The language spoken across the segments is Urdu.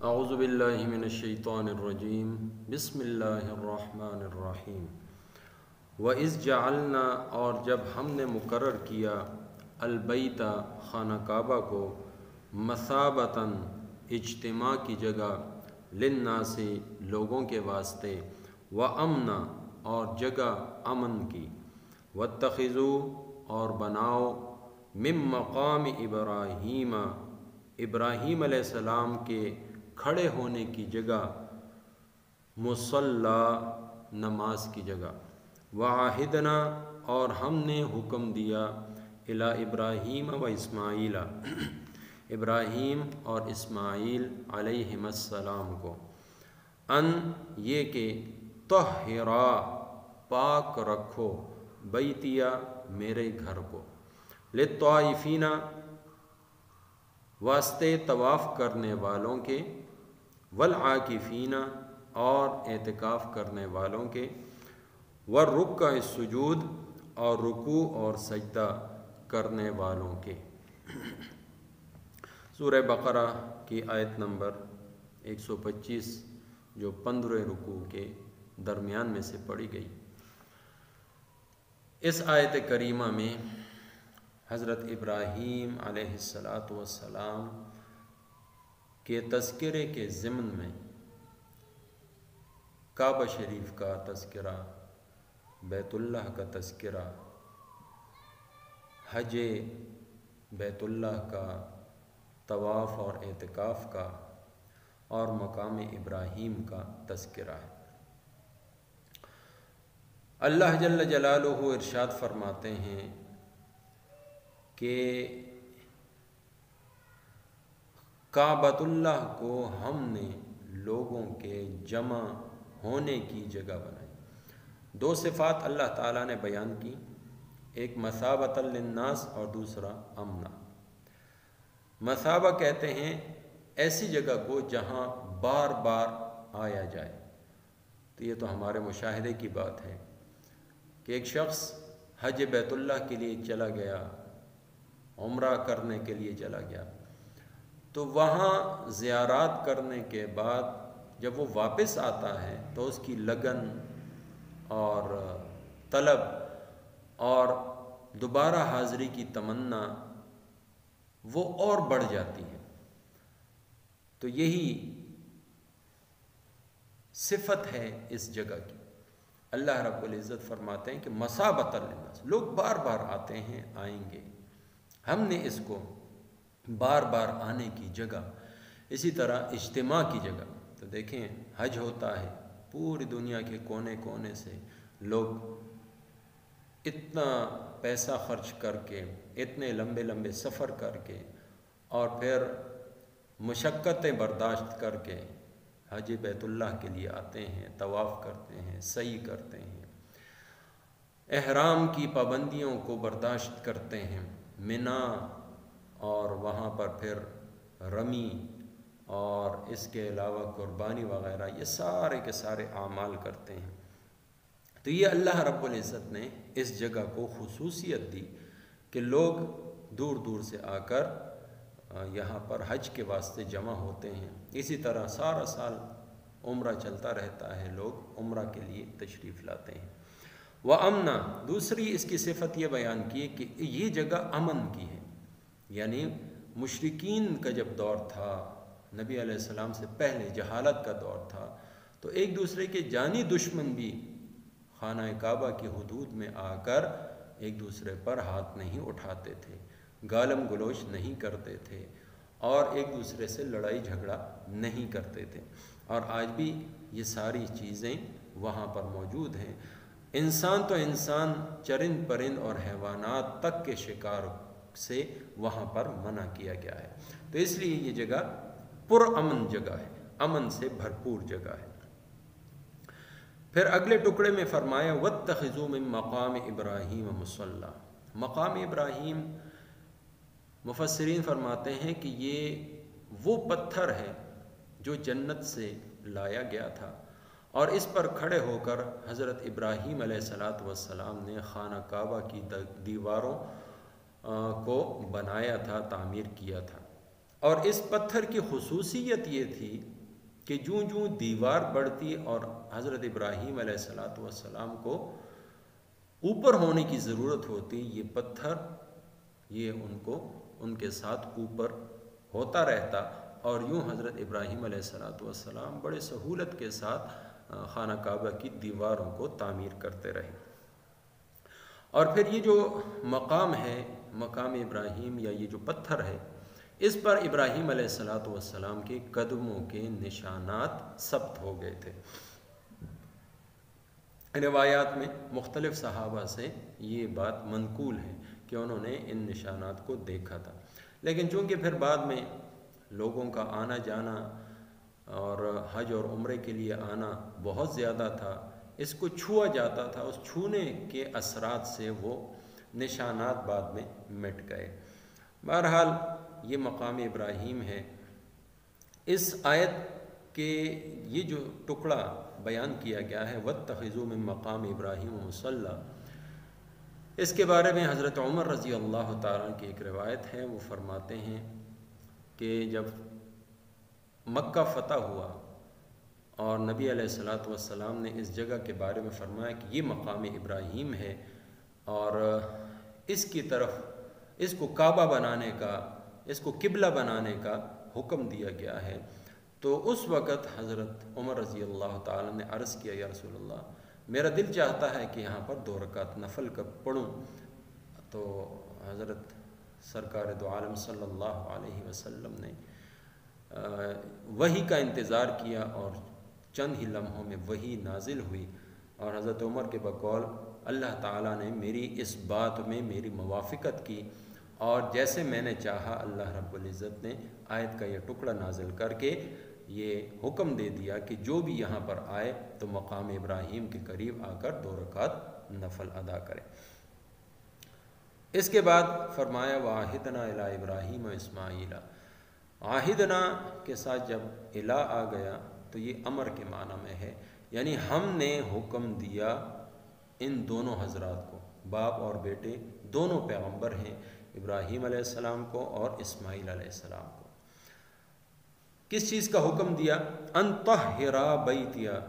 اعوذ باللہ من الشیطان الرجیم بسم اللہ الرحمن الرحیم وَإِذْ جَعَلْنَا اور جب ہم نے مقرر کیا البیت خانہ کعبہ کو مثابتاً اجتماع کی جگہ للناس لوگوں کے واسطے وَأَمْنًا اور جگہ امن کی وَاتَّخِذُوا اور بناؤ من مقام ابراہیم ابراہیم علیہ السلام کے کھڑے ہونے کی جگہ مصلی نماز کی جگہ وعاہدنا اور ہم نے حکم دیا الی ابراہیم و اسماعیل ابراہیم اور اسماعیل علیہم السلام کو ان یہ کہ طہرا پاک رکھو بیتیا میرے گھر کو للطائفین واسطے طواف کرنے والوں کے والعاکفین اور اعتکاف کرنے والوں کے والرکع السجود اور رکوع اور سجدہ کرنے والوں کے۔ سورہ بقرہ کی آیت نمبر 125 جو 15 رکوع کے درمیان میں سے پڑھی گئی۔ اس آیت کریمہ میں حضرت ابراہیم علیہ السلام کے تذکرے کے ضمن میں کعبہ شریف کا تذکرہ، بیت اللہ کا تذکرہ، حج بیت اللہ کا، طواف اور اعتکاف کا اور مقام ابراہیم کا تذکرہ ہے۔ اللہ جل جلالہ ارشاد فرماتے ہیں کہ کعبۃ اللہ کو ہم نے لوگوں کے جمع ہونے کی جگہ بنائی۔ دو صفات اللہ تعالیٰ نے بیان کی، ایک مثابۃ للناس اور دوسرا امنا۔ مثابہ کہتے ہیں ایسی جگہ کو جہاں بار بار آیا جائے۔ تو یہ تو ہمارے مشاہدے کی بات ہے کہ ایک شخص حج بیت اللہ کے لیے چلا گیا، عمرہ کرنے کے لیے چلا گیا، تو وہاں زیارات کرنے کے بعد جب وہ واپس آتا ہے تو اس کی لگن اور طلب اور دوبارہ حاضری کی تمنا وہ اور بڑھ جاتی ہے۔ تو یہی صفت ہے اس جگہ کی۔ اللہ رب العزت فرماتے ہیں کہ مثابۃ للناس، لوگ بار بار آتے ہیں، آئیں گے، ہم نے اس کو بار بار آنے کی جگہ، اسی طرح اجتماع کی جگہ۔ تو دیکھیں حج ہوتا ہے، پوری دنیا کے کونے کونے سے لوگ اتنا پیسہ خرچ کر کے، اتنے لمبے لمبے سفر کر کے اور پھر مشقتیں برداشت کر کے حج بیت اللہ کے لیے آتے ہیں، طواف کرتے ہیں، سعی کرتے ہیں، احرام کی پابندیوں کو برداشت کرتے ہیں، منا اور وہاں پر پھر رمی اور اس کے علاوہ قربانی وغیرہ، یہ سارے کے سارے اعمال کرتے ہیں۔ تو یہ اللہ رب العزت نے اس جگہ کو خصوصیت دی کہ لوگ دور دور سے آ کر یہاں پر حج کے واسطے جمع ہوتے ہیں۔ اسی طرح سارا سال عمرہ چلتا رہتا ہے، لوگ عمرہ کے لیے تشریف لاتے ہیں۔ وَأَمْنًا دوسری اس کی صفت یہ بیان کی کہ یہ جگہ امن کی ہے، یعنی مشرکین کا جب دور تھا، نبی علیہ السلام سے پہلے جہالت کا دور تھا، تو ایک دوسرے کے جانی دشمن بھی خانہ کعبہ کی حدود میں آ کر ایک دوسرے پر ہاتھ نہیں اٹھاتے تھے، گالم گلوچ نہیں کرتے تھے اور ایک دوسرے سے لڑائی جھگڑا نہیں کرتے تھے۔ اور آج بھی یہ ساری چیزیں وہاں پر موجود ہیں۔ انسان تو انسان، چرند پرند اور حیوانات تک کے شکار سے وہاں پر منع کیا گیا ہے۔ تو اس لیے یہ جگہ پرامن جگہ ہے، امن سے بھرپور جگہ ہے۔ پھر اگلے ٹکڑے میں فرمایا وَاتَّخِذُوا مِن مَقَامِ إِبْرَاهِيمَ مُصَلًّى۔ مقام ابراہیم مفسرین فرماتے ہیں کہ یہ وہ پتھر ہے جو جنت سے لایا گیا تھا اور اس پر کھڑے ہو کر حضرت ابراہیم علیہ السلام نے خانہ کعبہ کی دیواروں کو بنایا تھا، تعمیر کیا تھا۔ اور اس پتھر کی خصوصیت یہ تھی کہ جوں جوں دیوار بڑھتی اور حضرت ابراہیم علیہ السلام کو اوپر ہونے کی ضرورت ہوتی، یہ پتھر یہ ان کے ساتھ اوپر ہوتا رہتا، اور یوں حضرت ابراہیم علیہ السلام بڑے سہولت کے ساتھ خانہ کعبہ کی دیواروں کو تعمیر کرتے رہے۔ اور پھر یہ جو مقام ہے، مقام ابراہیم یا یہ جو پتھر ہے، اس پر ابراہیم علیہ السلام کے قدموں کے نشانات ثبت ہو گئے تھے۔ روایات میں مختلف صحابہ سے یہ بات منقول ہے کہ انہوں نے ان نشانات کو دیکھا تھا، لیکن چونکہ پھر بعد میں لوگوں کا آنا جانا اور حج اور عمرے کے لیے آنا بہت زیادہ تھا، اس کو چھوا جاتا تھا، اس چھونے کے اثرات سے وہ نشانات بعد میں مٹ گئے۔ بہرحال یہ مقام ابراہیم ہے۔ اس آیت کے یہ جو ٹکڑا بیان کیا گیا ہے وَاتَّخِذُوا مِن مَّقَامِ إِبْرَاهِيمَ مُصَلًّى، اس کے بارے میں حضرت عمر رضی اللہ تعالیٰ کی ایک روایت ہے، وہ فرماتے ہیں کہ جب مکہ فتح ہوا اور نبی علیہ السلام نے اس جگہ کے بارے میں فرمایا کہ یہ مقام ابراہیم ہے اور اس کی طرف اس کو کعبہ بنانے کا، اس کو قبلہ بنانے کا حکم دیا گیا ہے، تو اس وقت حضرت عمر رضی اللہ تعالیٰ نے عرض کیا، یا رسول اللہ، میرا دل چاہتا ہے کہ یہاں پر 2 رکعت نفل کا پڑھوں۔ تو حضرت سرکار دو عالم صلی اللہ علیہ وسلم نے وحی کا انتظار کیا اور چند ہی لمحوں میں وحی نازل ہوئی، اور حضرت عمر کے بقول اللہ تعالیٰ نے میری اس بات میں میری موافقت کی، اور جیسے میں نے چاہا اللہ رب العزت نے آیت کا یہ ٹکڑا نازل کر کے یہ حکم دے دیا کہ جو بھی یہاں پر آئے تو مقام ابراہیم کے قریب آ کر 2 رکعت نفل ادا کرے۔ اس کے بعد فرمایا وَعَاهِدْنَا إِلَىٰ إِبْرَاهِيمَ وَإِسْمَاعِيلَ، عاہدنا کے ساتھ جب الہ آ گیا تو یہ امر کے معنی میں ہے، یعنی ہم نے حکم دیا ان دونوں حضرات کو، باپ اور بیٹے دونوں پیغمبر ہیں، ابراہیم علیہ السلام کو اور اسماعیل علیہ السلام کو۔ کس چیز کا حکم دیا؟ ان طہرا بیتیا،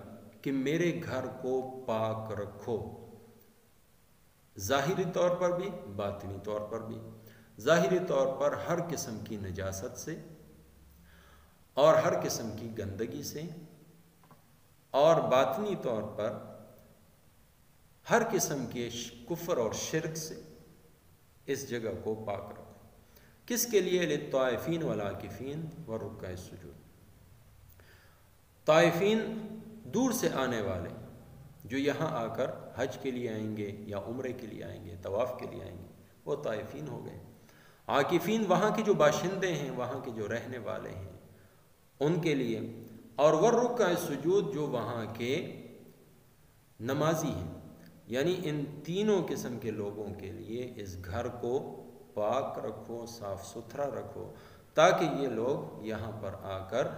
کہ میرے گھر کو پاک رکھو، ظاہری طور پر بھی باطنی طور پر بھی۔ ظاہری طور پر ہر قسم کی نجاست سے اور ہر قسم کی گندگی سے، اور باطنی طور پر ہر قسم کے کفر اور شرک سے اس جگہ کو پاک رکھو۔ کس کے لیے؟ للطائفین والعاکفین والرکع السجود، طائفین دور سے آنے والے جو یہاں آ کر حج کے لیے آئیں گے یا عمرے کے لیے آئیں گے، طواف کے لیے آئیں گے، وہ طائفین ہو گئے۔ عاکفین وہاں کے جو باشندے ہیں، وہاں کے جو رہنے والے ہیں ان کے لیے، اور والرکع السجود جو وہاں کے نمازی ہیں، یعنی ان تینوں قسم کے لوگوں کے لیے اس گھر کو پاک رکھو، صاف ستھرا رکھو، تاکہ یہ لوگ یہاں پر آ کر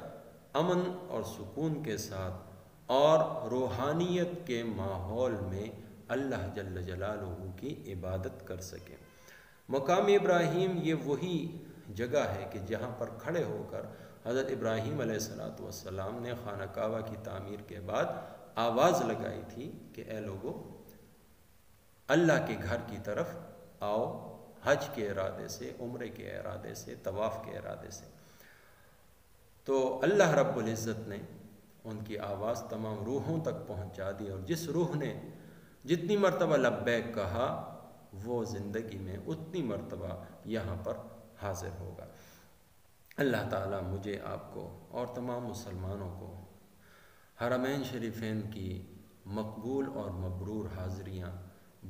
امن اور سکون کے ساتھ اور روحانیت کے ماحول میں اللہ جل جلالہ کی عبادت کر سکیں۔ مقام ابراہیم یہ وہی جگہ ہے کہ جہاں پر کھڑے ہو کر حضرت ابراہیم علیہ السلام نے خانہ کعبہ کی تعمیر کے بعد آواز لگائی تھی کہ اے لوگو، اللہ کے گھر کی طرف آؤ، حج کے ارادے سے، عمرے کے ارادے سے، طواف کے ارادے سے۔ تو اللہ رب العزت نے ان کی آواز تمام روحوں تک پہنچا دی، اور جس روح نے جتنی مرتبہ لبیک کہا وہ زندگی میں اتنی مرتبہ یہاں پر حاضر ہوگا۔ اللہ تعالیٰ مجھے، آپ کو اور تمام مسلمانوں کو حرمین شریفین کی مقبول اور مبرور حاضریاں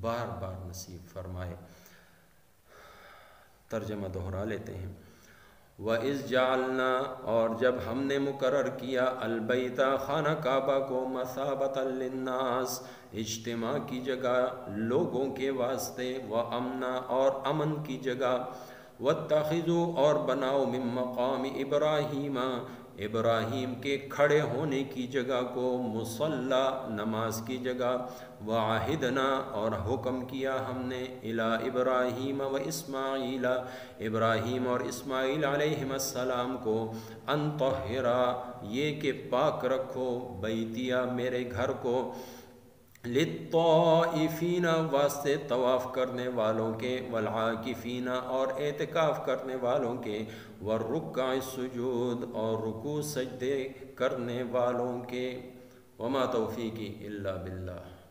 بار بار نصیب فرمائے۔ ترجمہ دہرا لیتے ہیں۔ وَإِذْ جَعَلْنَا، اور جب ہم نے مقرر کیا، البیت، خانہ کعبہ کو، مَثَابَةً لِلنَّاسِ، اجتماع کی جگہ لوگوں کے واسطے، وَأَمْنًا، اور امن کی جگہ، وَاتَّخِذُوا، اور بناؤ، مِن مقام ابراہیم، ابراہیم کے کھڑے ہونے کی جگہ کو مصلی نماز کی جگہ، وعہدنا اور حکم کیا ہم نے الی ابراہیم و اسماعیل ابراہیم اور اسماعیل علیہم السلام کو ان طہرا یہ کہ پاک رکھو بیتیا میرے گھر کو، للطائفین واسطے طواف کرنے والوں کے، والعاکفین اور اعتکاف کرنے والوں کے، والرکع السجود اور رکوع سجدے کرنے والوں کے۔ وما توفیقی الا باللہ۔